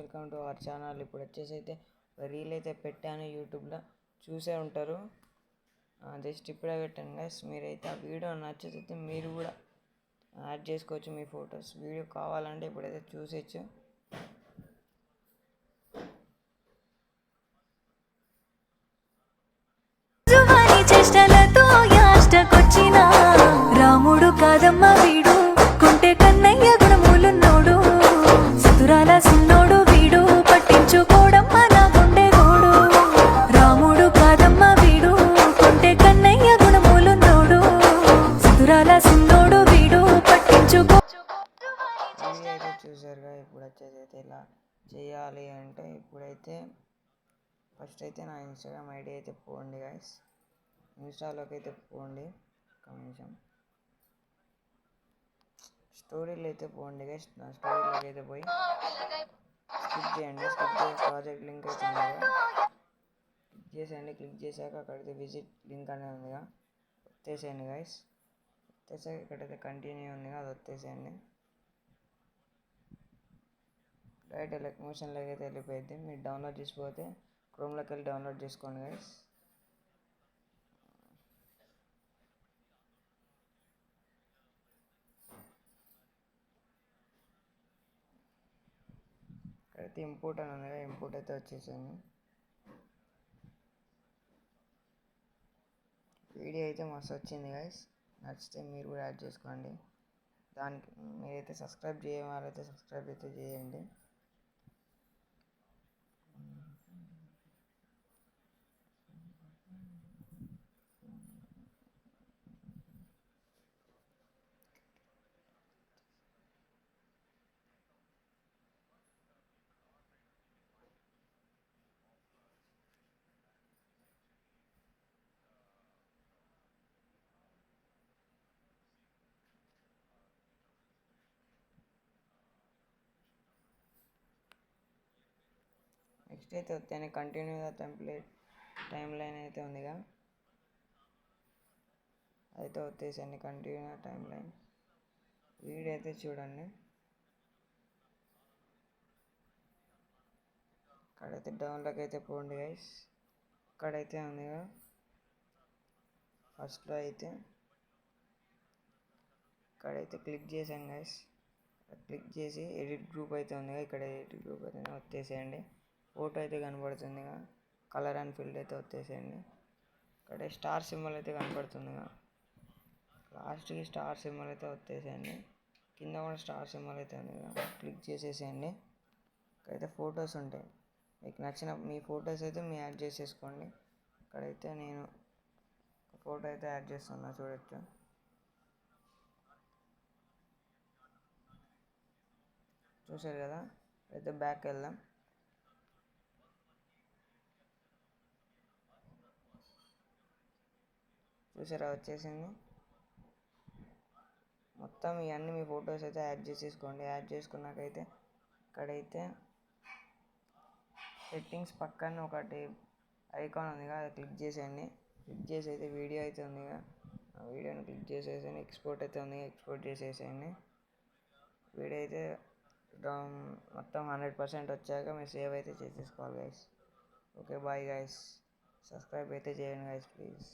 Welcome to our channel. ఇప్పుడు వచ్చేసి అయితే రీల్ అయితే పెట్టాను, యూట్యూబ్లో చూసే ఉంటారు. జస్ట్ ఇప్పుడే పెట్టాను గైస్. మీరైతే ఆ వీడియో నచ్చితే మీరు కూడా యాడ్ చేసుకోవచ్చు మీ ఫొటోస్. వీడియో కావాలంటే ఇప్పుడైతే చూసేయచ్చు. రాముడు కాదమ్మ వీడు, కొంటె కన్నయ్య గుణములున్నోడు, సుతురాల సిన్నోడు వీడు, పట్టించుకోడమ్మ నా గుండె గోడు. రాముడు కాదమ్మ వీడు, కొంటె కన్నయ్య గుణములున్నోడు, సుతురాల సిన్నోడు వీడు, పట్టించుకో. అయితే చూసారుగా. ఇప్పుడు వచ్చేసి అయితే ఇలా చేయాలి అంటే ఇప్పుడైతే ఫస్ట్ అయితే నా ఇన్స్టాగ్రామ్ ఐడి అయితే పోండి గైస్. ఇన్స్టాలోకి అయితే పోండి, ఒక నిమిషం. స్టోరీలు అయితే పోండి గైస్. నా స్టోరీలోకి అయితే పోయి స్కిప్ చేయండి. స్కిప్ చేసి ప్రాజెక్ట్ లింక్ అయితే ఉందిగా, క్లిక్ చేసేయండి. క్లిక్ చేశాక అక్కడైతే విజిట్ లింక్ అనేది ఉందిగా, వచ్చేసేయండి గైస్. వచ్చేసాక ఇక్కడైతే కంటిన్యూ ఉందిగా, అది వచ్చేసేయండి. రైట్ మోషన్లోకి అయితే వెళ్ళిపోయింది. మీరు డౌన్లోడ్ చేసిపోతే క్రోమ్లోకి వెళ్ళి డౌన్లోడ్ చేసుకోండి గైస్. ఇక్కడైతే ఇంపోర్ట్ అని ఉంది, ఇంపోర్ట్ అయితే వచ్చేసాను. వీడియో అయితే మస్తు వచ్చింది గైస్. నచ్చితే మీరు కూడా యాడ్ చేసుకోండి. దానికి మీరైతే సబ్స్క్రైబ్ చేయని వాళ్ళైతే సబ్స్క్రైబ్ అయితే చేయండి. నెక్స్ట్ అయితే వచ్చాను కంటిన్యూగా టెంప్లెట్ టైం లైన్ అయితే ఉందిగా, అయితే వచ్చేసండి కంటిన్యూగా టైం లైన్. వీడియో అయితే చూడండి. అక్కడైతే డౌన్లోకి అయితే పోండి గైస్. అక్కడైతే ఉందిగా, ఫస్ట్లో అయితే ఇక్కడైతే క్లిక్ చేశాను గైస్. క్లిక్ చేసి ఎడిట్ గ్రూప్ అయితే ఉందిగా, ఇక్కడ ఎడిట్ గ్రూప్ అయితే వచ్చేసేయండి. ఫోటో అయితే కనబడుతుందిగా, కలర్ అండ్ ఫీల్డ్ అయితే వచ్చేసేయండి. ఇక్కడ స్టార్ సింబల్ అయితే కనబడుతుందిగా, లాస్ట్కి స్టార్ సింబల్ అయితే వచ్చేసేయండి. కింద కూడా స్టార్ సింబల్ అయితే ఉందిగా, క్లిక్ చేసేసేయండి. ఇక్కడైతే ఫొటోస్ ఉంటాయి, మీకు నచ్చిన మీ ఫొటోస్ అయితే మీరు యాడ్ చేసేసుకోండి. ఇక్కడైతే నేను ఫోటో అయితే యాడ్ చేస్తున్నా, చూడొచ్చు. చూసారు కదా. అయితే బ్యాక్ వెళ్దాం. చూసారా, వచ్చేసింది. మొత్తం ఇవన్నీ మీ ఫొటోస్ అయితే యాడ్ చేసేసుకోండి. యాడ్ చేసుకున్నాకైతే ఇక్కడైతే సెట్టింగ్స్ పక్కన ఒకటి ఐకాన్ ఉందిగా, అది క్లిక్ చేసేయండి. క్లిక్ చేసి అయితే వీడియో అయితే ఉందిగా, ఆ వీడియోని క్లిక్ చేసేసి ఎక్స్పోర్ట్ అయితే ఉంది, ఎక్స్పోర్ట్ చేసేసేయండి. వీడియో అయితే మొత్తం 100% వచ్చాక మీరు సేవ్ అయితే చేసేసుకోవాలి guys. Okay bye guys. Subscribe అయితే చేయండి గైస్ ప్లీజ్.